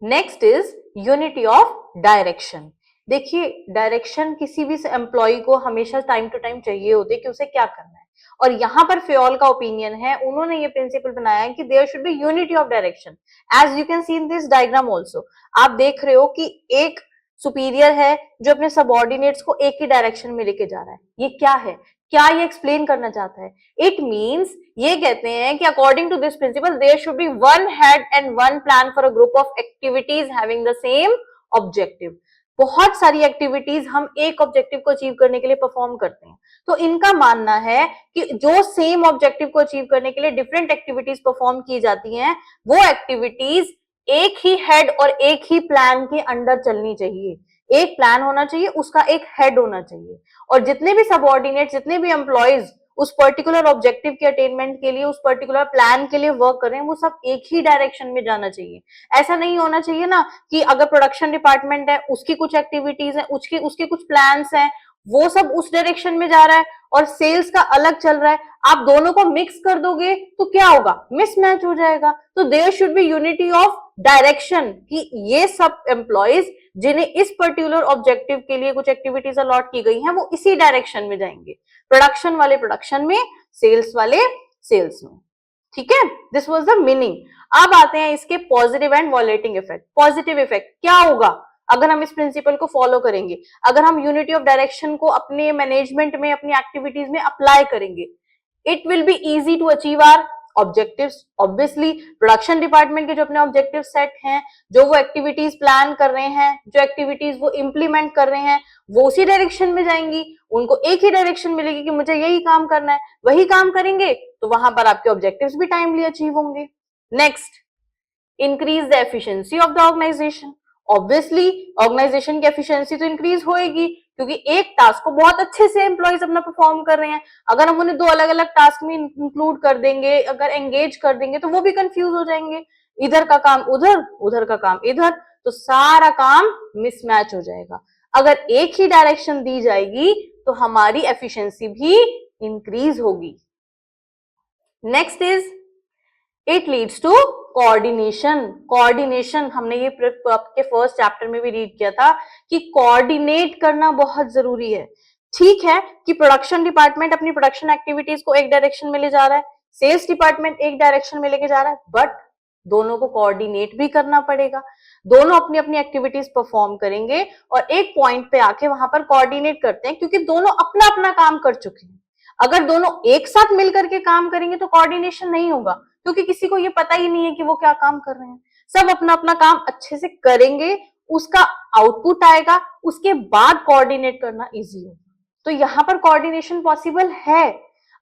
Next is unity of direction. देखिए direction किसी भी एम्प्लॉय को हमेशा टाइम टू टाइम चाहिए होती है कि उसे क्या करना है, और यहाँ पर फ्योल का ओपिनियन है, उन्होंने ये प्रिंसिपल बनाया है कि there should be unity of direction. As you can see in this diagram also, आप देख रहे हो कि एक सुपीरियर है जो अपने सबऑर्डिनेट्स को एक ही डायरेक्शन में लेके जा रहा है। ये क्या है, क्या ये एक्सप्लेन करना चाहता है? इट मीन्स ये कहते हैं कि according to this principle there should be one head and one plan for a group of activities having the same objective. बहुत सारी एक्टिविटीज हम एक ऑब्जेक्टिव को अचीव करने के लिए परफॉर्म करते हैं, तो इनका मानना है कि जो सेम ऑब्जेक्टिव को अचीव करने के लिए डिफरेंट एक्टिविटीज परफॉर्म की जाती हैं, वो एक्टिविटीज एक ही हेड और एक ही प्लान के अंडर चलनी चाहिए। एक प्लान होना चाहिए, उसका एक हेड होना चाहिए, और जितने भी सबऑर्डिनेट, जितने भी एम्प्लॉयज उस पर्टिकुलर ऑब्जेक्टिव के अटेनमेंट के लिए, उस पर्टिकुलर प्लान के लिए वर्क कर रहे हैं, वो सब एक ही डायरेक्शन में जाना चाहिए। ऐसा नहीं होना चाहिए ना कि अगर प्रोडक्शन डिपार्टमेंट है, उसकी कुछ एक्टिविटीज है, उसके कुछ प्लान्स हैं, वो सब उस डायरेक्शन में जा रहा है और सेल्स का अलग चल रहा है, आप दोनों को मिक्स कर दोगे तो क्या होगा, मिसमैच हो जाएगा। तो there should be unity of direction कि ये सब एम्प्लॉयज जिन्हें इस पर्टिकुलर ऑब्जेक्टिव के लिए कुछ एक्टिविटीज अलॉट की गई हैं, वो इसी डायरेक्शन में जाएंगे, प्रोडक्शन वाले प्रोडक्शन में, सेल्स वाले सेल्स में। ठीक है, दिस वाज द मीनिंग। अब आते हैं इसके positive and वॉलेटिंग effect. Positive effect क्या होगा अगर हम इस प्रिंसिपल को फॉलो करेंगे, अगर हम यूनिटी ऑफ डायरेक्शन को अपने मैनेजमेंट में, अपनी एक्टिविटीज में अप्लाई करेंगे? It will be easy to achieve our objectives. Obviously production department के जो अपने ऑब्जेक्टिव सेट हैं, जो वो एक्टिविटीज प्लान कर रहे हैं, जो एक्टिविटीज वो इंप्लीमेंट कर रहे हैं, वो उसी डायरेक्शन में जाएंगी, उनको एक ही डायरेक्शन मिलेगी कि मुझे यही काम करना है, वही काम करेंगे, तो वहां पर आपके ऑब्जेक्टिव्स भी टाइमली अचीव होंगे। Next, increase the efficiency of the organisation. Obviously organisation की एफिशिएंसी तो इंक्रीज होएगी, क्योंकि एक टास्क को बहुत अच्छे से एम्प्लॉयज अपना परफॉर्म कर रहे हैं। अगर हम उन्हें दो अलग अलग टास्क में इंक्लूड कर देंगे, अगर एंगेज कर देंगे, तो वो भी कंफ्यूज हो जाएंगे, इधर का काम उधर, उधर का काम इधर, तो सारा काम मिसमैच हो जाएगा। अगर एक ही डायरेक्शन दी जाएगी तो हमारी एफिशिएंसी भी इंक्रीज होगी। Next is it leads to coordination. Coordination हमने ये आपके फर्स्ट चैप्टर में भी रीड किया था कि कोऑर्डिनेट करना बहुत जरूरी है। ठीक है कि प्रोडक्शन डिपार्टमेंट अपनी प्रोडक्शन एक्टिविटीज को एक डायरेक्शन में ले जा रहा है, सेल्स डिपार्टमेंट एक डायरेक्शन में लेके जा रहा है, बट दोनों को कोऑर्डिनेट भी करना पड़ेगा। दोनों अपनी अपनी एक्टिविटीज परफॉर्म करेंगे और एक पॉइंट पे आके वहां पर कोऑर्डिनेट करते हैं, क्योंकि दोनों अपना अपना काम कर चुके हैं। अगर दोनों एक साथ मिलकर के काम करेंगे तो कोऑर्डिनेशन नहीं होगा, क्योंकि किसी को ये पता ही नहीं है कि वो क्या काम कर रहे हैं। सब अपना अपना काम अच्छे से करेंगे, उसका आउटपुट आएगा, उसके बाद कोऑर्डिनेट करना इजी होगा। तो यहाँ पर कोऑर्डिनेशन पॉसिबल है।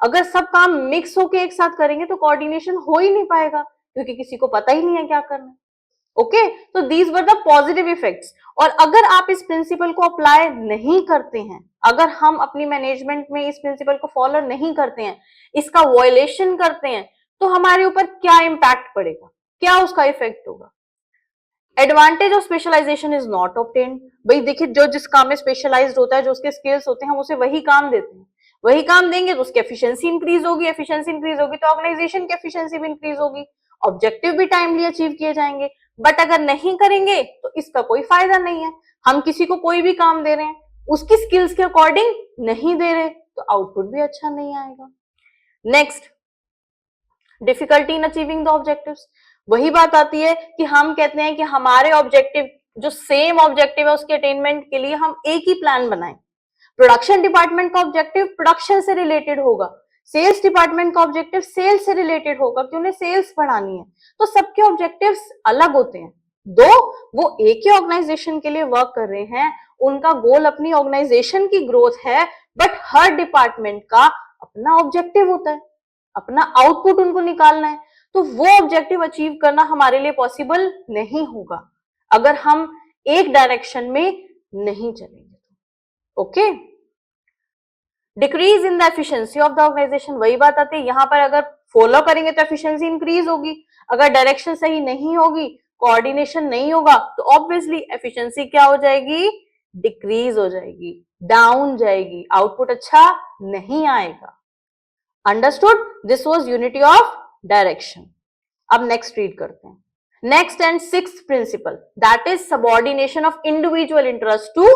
अगर सब काम मिक्स होके एक साथ करेंगे तो कोऑर्डिनेशन हो ही नहीं पाएगा, क्योंकि किसी को पता ही नहीं है क्या करना है। ओके, तो these were the positive effects. और अगर आप इस प्रिंसिपल को अप्लाई नहीं करते हैं, अगर हम अपनी मैनेजमेंट में इस प्रिंसिपल को फॉलो नहीं करते हैं, इसका वायलेशन करते हैं, तो हमारे ऊपर क्या इंपैक्ट पड़ेगा, क्या उसका इफेक्ट होगा? Advantage of specialisation is not obtained. भाई देखिए, जो जिस काम में स्पेशलाइज्ड होता है, जो उसके स्किल्स होते हैं, हम उसे वही काम देते हैं, वही काम देंगे तो उसकी एफिशिएंसी इंक्रीज होगी, एफिशिएंसी इंक्रीज होगी तो ऑर्गेनाइजेशन की एफिशिएंसी भी इंक्रीज होगी, ऑब्जेक्टिव भी टाइमली अचीव किए जाएंगे। बट अगर नहीं करेंगे तो इसका कोई फायदा नहीं है। हम किसी को कोई भी काम दे रहे हैं, उसकी स्किल्स के अकॉर्डिंग नहीं दे रहे, तो आउटपुट भी अच्छा नहीं आएगा। Next, difficulty in achieving the objectives. वही बात आती है कि हम कहते हैं कि हमारे ऑब्जेक्टिव, जो सेम ऑब्जेक्टिव है, उसके अटेनमेंट के लिए हम एक ही प्लान बनाएं। प्रोडक्शन डिपार्टमेंट का ऑब्जेक्टिव प्रोडक्शन से रिलेटेड होगा, सेल्स डिपार्टमेंट का ऑब्जेक्टिव सेल्स से रिलेटेड होगा कि उन्हें सेल्स बढ़ानी है। तो सबके ऑब्जेक्टिव्स अलग होते हैं, दो वो एक ही ऑर्गेनाइजेशन के लिए वर्क कर रहे हैं, उनका गोल अपनी ऑर्गेनाइजेशन की ग्रोथ है, बट हर डिपार्टमेंट का अपना ऑब्जेक्टिव होता है, अपना आउटपुट उनको निकालना है। तो वो ऑब्जेक्टिव अचीव करना हमारे लिए पॉसिबल नहीं होगा अगर हम एक डायरेक्शन में नहीं चलेंगे। Okay, decrease in the efficiency of the organisation. वही बात आती है, यहां पर अगर फॉलो करेंगे तो एफिशिएंसी इंक्रीज होगी, अगर डायरेक्शन सही नहीं होगी, कोऑर्डिनेशन नहीं होगा, तो ऑब्वियसली एफिशिएंसी क्या हो जाएगी, डिक्रीज हो जाएगी, डाउन जाएगी, आउटपुट अच्छा नहीं आएगा। Understood? This was unity of direction. अब नेक्स्ट रीड करते हैं। Next and sixth principle, that is subordination of individual interest to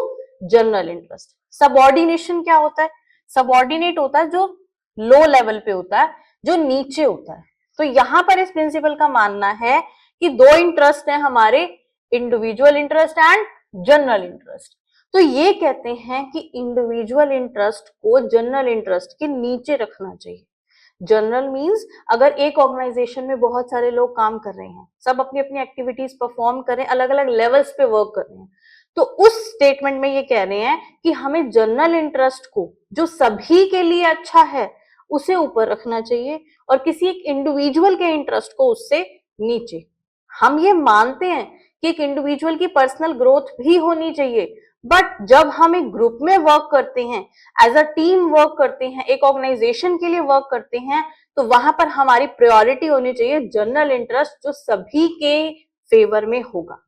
general interest. Subordination क्या होता है? सबऑर्डिनेट होता है जो लो लेवल पे होता है, जो नीचे होता है। तो यहां पर इस प्रिंसिपल का मानना है कि दो इंटरेस्ट है हमारे, individual interest and general interest. तो ये कहते हैं कि इंडिविजुअल इंटरेस्ट को जनरल इंटरेस्ट के नीचे रखना चाहिए। जनरल मींस अगर एक ऑर्गेनाइजेशन में बहुत सारे लोग काम कर रहे हैं, सब अपनी अपनी एक्टिविटीज परफॉर्म कर रहे हैं, अलग अलग लेवल्स पे वर्क कर रहे हैं, तो उस स्टेटमेंट में ये कह रहे हैं कि हमें जनरल इंटरेस्ट को, जो सभी के लिए अच्छा है, उसे ऊपर रखना चाहिए और किसी एक इंडिविजुअल के इंटरेस्ट को उससे नीचे। हम ये मानते हैं कि एक इंडिविजुअल की पर्सनल ग्रोथ भी होनी चाहिए, बट जब हम एक ग्रुप में वर्क करते हैं, एज अ टीम वर्क करते हैं, एक ऑर्गेनाइजेशन के लिए वर्क करते हैं, तो वहां पर हमारी प्रायोरिटी होनी चाहिए जनरल इंटरेस्ट, जो सभी के फेवर में होगा।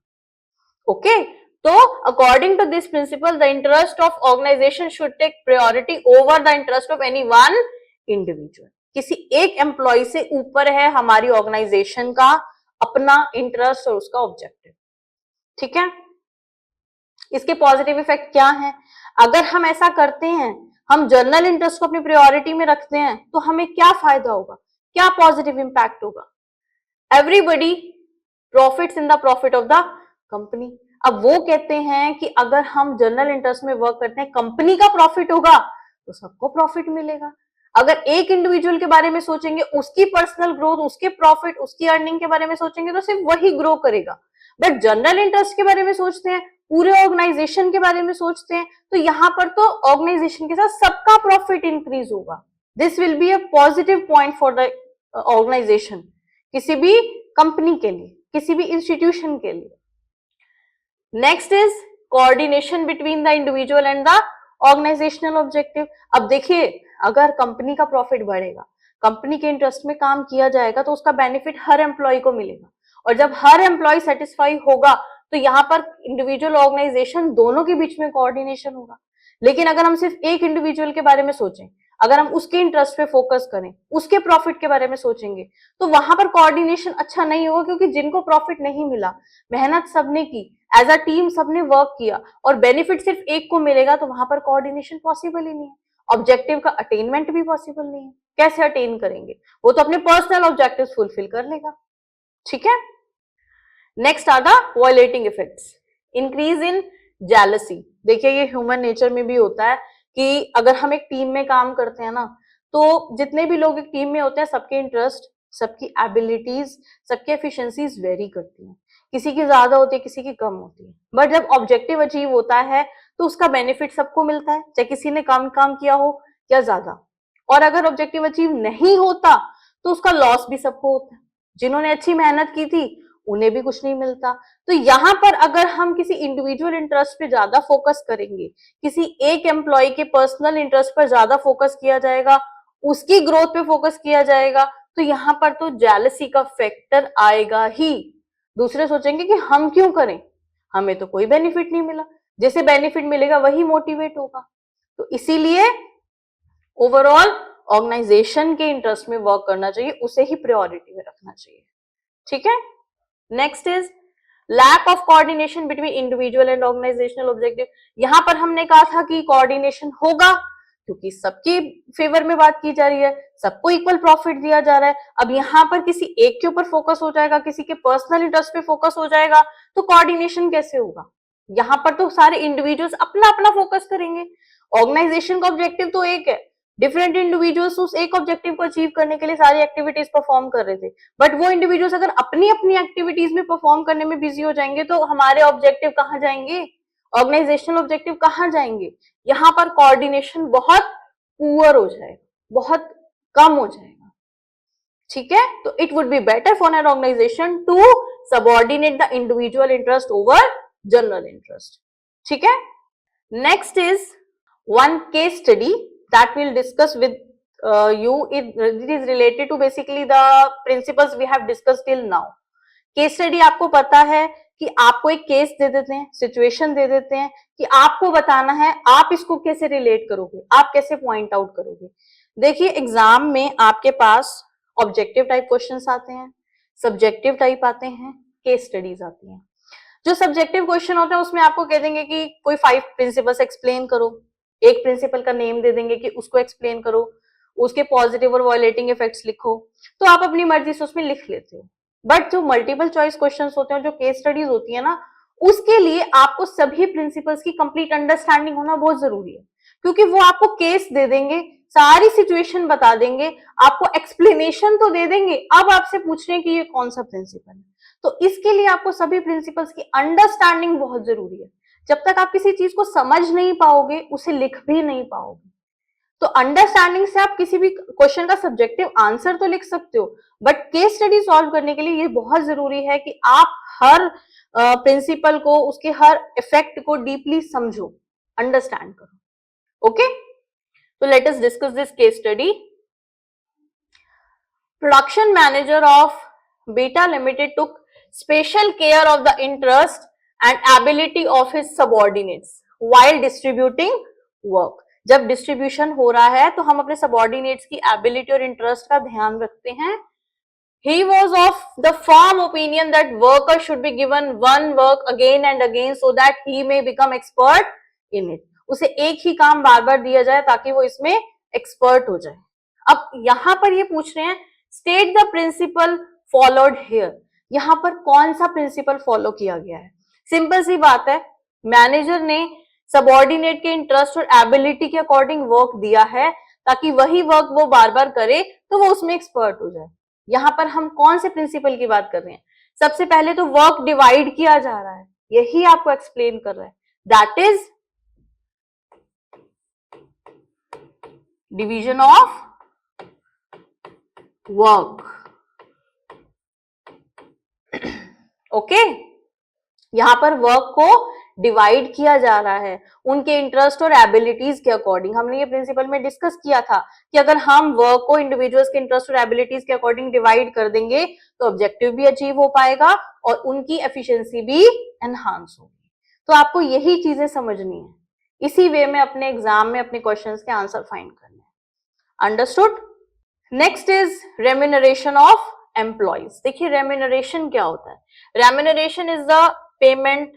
ओके, तो according to this principle the interest of organisation should take priority over the interest of any one individual. किसी एक एम्प्लॉय से ऊपर है हमारी ऑर्गेनाइजेशन का अपना इंटरेस्ट और उसका ऑब्जेक्टिव। ठीक है, इसके पॉजिटिव इफेक्ट क्या है? अगर हम ऐसा करते हैं, हम जनरल इंटरेस्ट को अपनी प्रायोरिटी में रखते हैं, तो हमें क्या फायदा होगा, क्या पॉजिटिव इंपैक्ट होगा? Everybody profits in the profit of the company. अब वो कहते हैं कि अगर हम जनरल इंटरेस्ट में वर्क करते हैं, कंपनी का प्रॉफिट होगा तो सबको प्रॉफिट मिलेगा। अगर एक इंडिविजुअल के बारे में सोचेंगे, उसकी पर्सनल ग्रोथ, उसके प्रॉफिट, उसकी अर्निंग के बारे में सोचेंगे, तो सिर्फ वही ग्रो करेगा। बट जनरल इंटरेस्ट के बारे में सोचते हैं, पूरे ऑर्गेनाइजेशन के बारे में सोचते हैं, तो यहां पर तो ऑर्गेनाइजेशन के साथ सबका प्रॉफिट इंक्रीज होगा। This will be a positive point for the organisation, किसी भी कंपनी के लिए, किसी भी इंस्टीट्यूशन के लिए। Next is coordination between the individual and the organisational objective. अब देखिए, अगर कंपनी का प्रॉफिट बढ़ेगा, कंपनी के इंटरेस्ट में काम किया जाएगा, तो उसका बेनिफिट हर एम्प्लॉय को मिलेगा, और जब हर एम्प्लॉय सेटिस्फाई होगा, तो यहाँ पर इंडिविजुअल ऑर्गेनाइजेशन दोनों के बीच में कोऑर्डिनेशन होगा। लेकिन अगर हम सिर्फ एक इंडिविजुअल के बारे में सोचें, अगर हम उसके इंटरेस्ट पे फोकस करें, उसके प्रॉफिट के बारे में सोचेंगे, तो वहां पर कोऑर्डिनेशन अच्छा नहीं होगा, क्योंकि जिनको प्रॉफिट नहीं मिला, मेहनत सबने की, एज अ टीम सबने वर्क किया, और बेनिफिट सिर्फ एक को मिलेगा, तो वहां पर कोऑर्डिनेशन पॉसिबल ही नहीं है। ऑब्जेक्टिव का अटेनमेंट भी पॉसिबल नहीं है। कैसे अटेन करेंगे? वो तो अपने पर्सनल ऑब्जेक्टिव्स फुलफिल कर लेगा। ठीक है, next are the violating effects. Increase in jealousy. देखिए, ये ह्यूमन नेचर में भी होता है कि अगर हम एक टीम में काम करते हैं ना, तो जितने भी लोग एक टीम में होते हैं, सबके इंटरेस्ट, सबकी एबिलिटीज, सबकी एफिशिएंसीज वेरी करती हैं। किसी की ज्यादा होती है, किसी की कम होती है, बट जब ऑब्जेक्टिव अचीव होता है, तो उसका बेनिफिट सबको मिलता है, चाहे किसी ने कम काम किया हो या ज्यादा। और अगर ऑब्जेक्टिव अचीव नहीं होता, तो उसका लॉस भी सबको होता है। जिन्होंने अच्छी मेहनत की थी, उन्हें भी कुछ नहीं मिलता। तो यहां पर अगर हम किसी इंडिविजुअल इंटरेस्ट पे ज्यादा फोकस करेंगे, किसी एक एम्प्लॉय के पर्सनल इंटरेस्ट पर ज्यादा फोकस किया जाएगा, उसकी ग्रोथ पे फोकस किया जाएगा, तो यहां पर तो जेलसी का फैक्टर आएगा ही। दूसरे सोचेंगे कि हम क्यों करें, हमें तो कोई बेनिफिट नहीं मिला, जैसे बेनिफिट मिलेगा वही मोटिवेट होगा। तो इसीलिए ओवरऑल ऑर्गेनाइजेशन के इंटरेस्ट में वर्क करना चाहिए, उसे ही प्रायोरिटी में रखना चाहिए। ठीक है, next is lack of coordination between individual and organisational objective. यहां पर हमने कहा था कि कोऑर्डिनेशन होगा, क्योंकि सबके फेवर में बात की जा रही है, सबको इक्वल प्रॉफिट दिया जा रहा है। अब यहां पर किसी एक के ऊपर फोकस हो जाएगा, किसी के पर्सनल इंटरेस्ट पे फोकस हो जाएगा, तो कोऑर्डिनेशन कैसे होगा? यहां पर तो सारे इंडिविजुअल्स अपना अपना फोकस करेंगे। ऑर्गेनाइजेशन का ऑब्जेक्टिव तो एक है, डिफरेंट इंडिविजुअल्स उस एक ऑब्जेक्टिव को अचीव करने के लिए सारी एक्टिविटीज परफॉर्म कर रहे थे, बट वो इंडिविजुअल्स अगर अपनी अपनी एक्टिविटीज में परफॉर्म करने में बिजी हो जाएंगे, तो हमारे ऑब्जेक्टिव कहाँ जाएंगे, ऑर्गेनाइजेशनल ऑब्जेक्टिव कहाँ जाएंगे? यहाँ पर कोऑर्डिनेशन बहुत पुअर हो जाएगा, बहुत कम हो जाएगा। ठीक है, तो it would be better for an organisation to subordinate the individual interest over general interest. ठीक है, next is one case study that we'll discuss with you. It is related to basically the principles we have discussed till now. Case study आपको पता है कि आपको एक case दे देते हैं, सिचुएशन दे देते हैं कि आपको बताना है, आप इसको कैसे रिलेट करोगे, आप कैसे पॉइंट आउट करोगे। देखिए, एग्जाम में आपके पास ऑब्जेक्टिव टाइप क्वेश्चंस आते हैं, सब्जेक्टिव टाइप आते हैं, केस स्टडीज आती हैं। जो सब्जेक्टिव क्वेश्चन होते हैं उसमें आपको कह देंगे कि कोई 5 प्रिंसिपल्स एक्सप्लेन करो, एक प्रिंसिपल का नेम दे देंगे कि उसको एक्सप्लेन करो, उसके पॉजिटिव और वायलेटिंग इफेक्ट्स लिखो, तो आप अपनी मर्जी से उसमें लिख लेते हो। बट जो मल्टीपल चॉइस क्वेश्चंस होते हैं, जो केस स्टडीज होती है ना, उसके लिए आपको सभी प्रिंसिपल्स की कंप्लीट अंडरस्टैंडिंग होना बहुत जरूरी है, क्योंकि वो आपको केस दे देंगे, सारी सिचुएशन बता देंगे, आपको एक्सप्लेनेशन तो दे देंगे, अब आपसे पूछ रहे हैं कि ये कौन सा प्रिंसिपल है। तो इसके लिए आपको सभी प्रिंसिपल्स की अंडरस्टैंडिंग बहुत जरूरी है। जब तक आप किसी चीज को समझ नहीं पाओगे, उसे लिख भी नहीं पाओगे। तो अंडरस्टैंडिंग से आप किसी भी क्वेश्चन का सब्जेक्टिव आंसर तो लिख सकते हो, बट केस स्टडी सॉल्व करने के लिए ये बहुत जरूरी है कि आप हर प्रिंसिपल को, उसके हर इफेक्ट को डीपली समझो, अंडरस्टैंड करो। ओके, तो let us discuss this case study. Production manager of Beta Limited took special care of the interest and ability of his subordinates while distributing work. जब डिस्ट्रीब्यूशन हो रहा है तो हम अपने सबॉर्डिनेट्स की एबिलिटी और इंटरेस्ट का ध्यान रखते हैं। He was of the firm opinion that worker should be given one work again and again so that he may become expert in it. उसे एक ही काम बार बार दिया जाए ताकि वो इसमें एक्सपर्ट हो जाए। अब यहां पर ये पूछ रहे हैं state the principle followed here, यहां पर कौन सा प्रिंसिपल फॉलो किया गया है। सिंपल सी बात है, मैनेजर ने सबॉर्डिनेट के इंटरेस्ट और एबिलिटी के अकॉर्डिंग वर्क दिया है ताकि वही वर्क वो बार बार करे तो वो उसमें एक्सपर्ट हो जाए। यहां पर हम कौन से प्रिंसिपल की बात कर रहे हैं? सबसे पहले तो वर्क डिवाइड किया जा रहा है, यही आपको एक्सप्लेन कर रहा है, that is division of work. Okay, यहां पर वर्क को डिवाइड किया जा रहा है उनके इंटरेस्ट और एबिलिटीज के अकॉर्डिंग। हमने ये प्रिंसिपल में डिस्कस किया था कि अगर हम वर्क को इंडिविजुअल्स के इंटरेस्ट और एबिलिटीज के अकॉर्डिंग डिवाइड कर देंगे तो ऑब्जेक्टिव भी अचीव हो पाएगा और उनकी एफिशिएंसी भी एनहांस होगी। तो आपको यही चीजें समझनी है, इसी वे में अपने एग्जाम में अपने क्वेश्चंस के आंसर फाइंड करने हैं। Understood? Next is remuneration of employees. देखिए रेम्यूनरेशन क्या होता है? Remuneration is the payment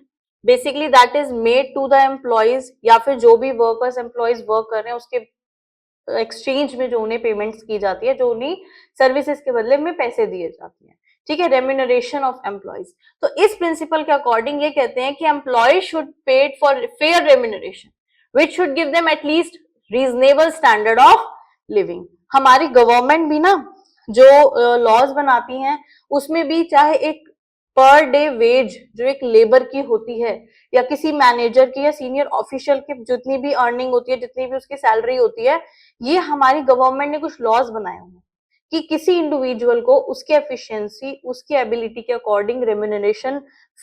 basically that is made to the employees, या फिर जो भी वर्कर्स एम्प्लॉइज वर्क कर रहे हैं उसके एक्सचेंज में जो उन्हें पेमेंट्स की जाती है, जो उन्हें सर्विसेज के बदले में पैसे दिए जाते हैं। ठीक है, रेम्यूनरेशन ऑफ एम्प्लॉइज। तो इस प्रिंसिपल के अकॉर्डिंग ये कहते हैं कि employee should paid for fair remuneration which should give them at least reasonable standard of living. हमारी गवर्नमेंट भी ना जो लॉज बनाती हैं उसमें भी चाहे एक पर डे वेज जो एक लेबर की होती है या किसी मैनेजर की या सीनियर ऑफिशियल की जितनी भी अर्निंग होती है, जितनी भी उसकी सैलरी होती है, ये हमारी गवर्नमेंट ने कुछ लॉज बनाए हुए हैं कि किसी इंडिविजुअल को उसके एफिशिएंसी, उसकी एबिलिटी के अकॉर्डिंग रेम्यूनरेशन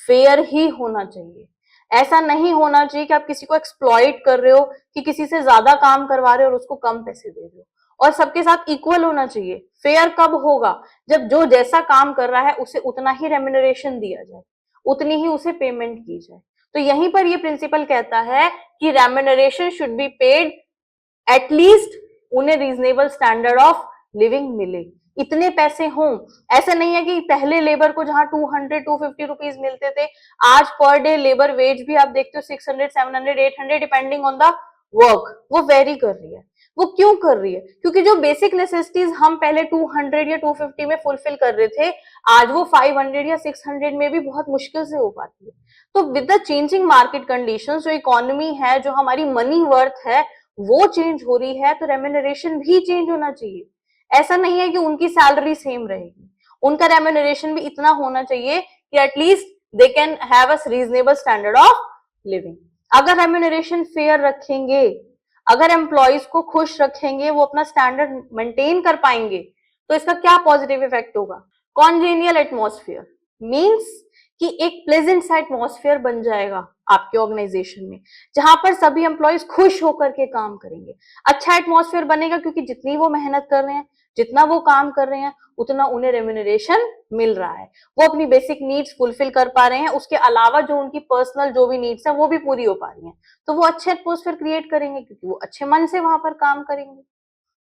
फेयर ही होना चाहिए। ऐसा नहीं होना चाहिए कि आप किसी को एक्सप्लॉइट कर रहे हो कि किसी से ज्यादा काम करवा रहे हो और उसको कम पैसे दे रहे हो, और सबके साथ इक्वल होना चाहिए। फेयर कब होगा? जब जो जैसा काम कर रहा है उसे उतना ही रेम्यूनरेशन दिया जाए, उतनी ही उसे पेमेंट की जाए। तो यहीं पर ये प्रिंसिपल कहता है कि remuneration should be paid at least उन्हें रीजनेबल स्टैंडर्ड ऑफ लिविंग मिले, इतने पैसे हों। ऐसा नहीं है कि पहले लेबर को जहां 200-250 रुपीज मिलते थे, आज पर डे लेबर वेज भी आप देखते हो 600, 700, 800 डिपेंडिंग ऑन द वर्क, वो वेरी कर रही है। वो क्यों कर रही है? क्योंकि जो बेसिक नेसेसिटीज हम पहले 200 या 250 में फुलफिल कर रहे थे, आज वो 500 या 600 में भी बहुत मुश्किल से हो पाती है। तो with the changing market conditions, जो इकोनॉमी है, जो हमारी मनी वर्थ है, वो चेंज हो रही है, तो रेम्यूनरेशन भी चेंज होना चाहिए। ऐसा नहीं है कि उनकी सैलरी सेम रहेगी, उनका रेम्यूनरेशन भी इतना होना चाहिए कि at least they can have a reasonable standard of living. अगर रेम्यूनरेशन फेयर रखेंगे, अगर एम्प्लॉइज को खुश रखेंगे, वो अपना स्टैंडर्ड मेंटेन कर पाएंगे, तो इसका क्या पॉजिटिव इफेक्ट होगा? कॉन्जेनियल एटमॉस्फेयर मींस कि एक प्लेजेंट सा एटमॉस्फेयर बन जाएगा आपके ऑर्गेनाइजेशन में, जहां पर सभी एम्प्लॉइज खुश होकर के काम करेंगे। अच्छा एटमॉस्फेयर बनेगा क्योंकि जितनी वो मेहनत कर रहे हैं, जितना वो काम कर रहे हैं, उतना उन्हें रेम्यूनरेशन मिल रहा है, वो अपनी बेसिक नीड्स फुलफिल कर पा रहे हैं, उसके अलावा जो उनकी पर्सनल जो भी नीड्स है वो भी पूरी हो पा रही हैं। तो वो अच्छे एटमॉस्फेयर क्रिएट करेंगे क्योंकि वो अच्छे मन से वहां पर काम करेंगे।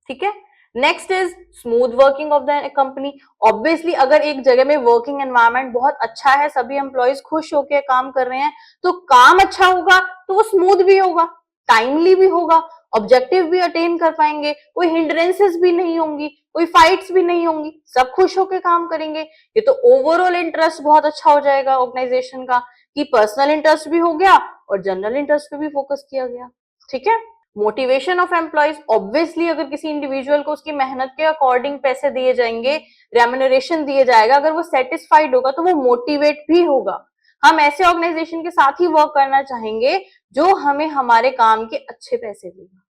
ठीक है, next is smooth working of the company. Obviously अगर एक जगह में वर्किंग एनवायरनमेंट बहुत अच्छा है, सभी एम्प्लॉयज खुश होकर काम कर रहे हैं, तो काम अच्छा होगा तो वो स्मूथ भी होगा, टाइमली भी होगा, ऑब्जेक्टिव भी अटेन कर पाएंगे, कोई हिंड्रेंसेस भी नहीं होंगी, कोई फाइट्स भी नहीं होंगी, सब खुश होकर काम करेंगे। ये तो ओवरऑल इंटरेस्ट बहुत अच्छा हो जाएगा ऑर्गेनाइजेशन का, कि पर्सनल इंटरेस्ट भी हो गया और जनरल इंटरेस्ट पे भी फोकस किया गया। ठीक है। मोटिवेशन ऑफ एम्प्लॉयज, ऑब्वियसली अगर किसी इंडिविजुअल को उसकी मेहनत के अकॉर्डिंग पैसे दिए जाएंगे, रेम्यूनरेशन दिए जाएगा, अगर वो सेटिस्फाइड होगा तो वो मोटिवेट भी होगा। हम ऐसे ऑर्गेनाइजेशन के साथ ही वर्क करना चाहेंगे जो हमें हमारे काम के अच्छे पैसे देगा,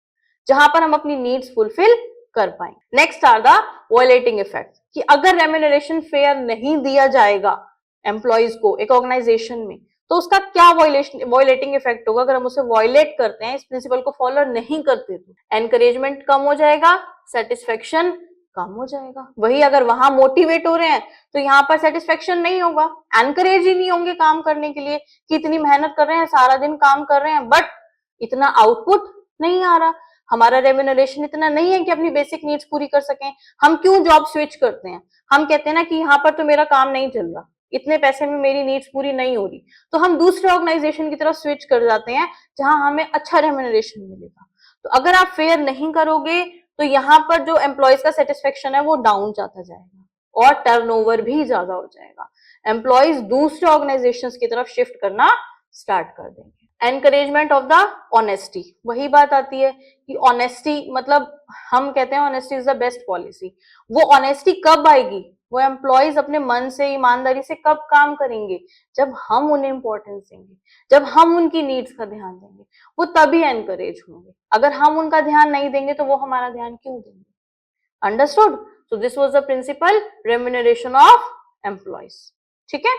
जहां पर हम अपनी नीड्स फुलफिल कर पाए। Next are the violating effect, कि अगर रेम्यूनरेशन फेयर नहीं दिया जाएगा एम्प्लॉयज को एक ऑर्गेनाइजेशन में, तो उसका क्या वॉयलेटिंग इफेक्ट होगा। अगर हम उसे वॉयलेट करते हैं, इस प्रिंसिपल को फॉलो नहीं करते, तो एनकरेजमेंट कम हो जाएगा, सेटिस्फेक्शन कम हो जाएगा। वही अगर वहां मोटिवेट हो रहे हैं तो यहाँ पर सेटिस्फेक्शन नहीं होगा, एनकरेज ही नहीं होंगे काम करने के लिए, कि इतनी मेहनत कर रहे हैं, सारा दिन काम कर रहे हैं, बट इतना आउटपुट नहीं आ रहा, हमारा रेम्यूनरेशन इतना नहीं है कि अपनी बेसिक नीड्स पूरी कर सकें। हम क्यों जॉब स्विच करते हैं, हम कहते हैं ना कि यहाँ पर तो मेरा काम नहीं चल रहा, इतने पैसे में मेरी नीड्स पूरी नहीं हो रही, तो हम दूसरे ऑर्गेनाइजेशन की तरफ स्विच कर जाते हैं जहां हमें अच्छा रेम्यूनरेशन मिलेगा। तो अगर आप फेयर नहीं करोगे तो यहाँ पर जो एम्प्लॉयज का सेटिस्फेक्शन है वो डाउन जाता जाएगा और टर्नओवर भी ज्यादा हो जाएगा, एम्प्लॉयज दूसरे ऑर्गेनाइजेशन की तरफ शिफ्ट करना स्टार्ट कर देंगे। एनकरेजमेंट ऑफ द ऑनेस्टी, वही बात आती है कि ऑनेस्टी मतलब हम कहते हैं honesty is the best policy. वो ऑनेस्टी कब आएगी, वो एम्प्लॉयज अपने मन से ईमानदारी से कब काम करेंगे, जब हम उन्हें इंपॉर्टेंस देंगे, जब हम उनकी नीड्स का ध्यान देंगे, वो तभी एनकरेज होंगे। अगर हम उनका ध्यान नहीं देंगे तो वो हमारा ध्यान क्यों देंगे। Understood. So this was the principle remuneration of employees. ठीक है।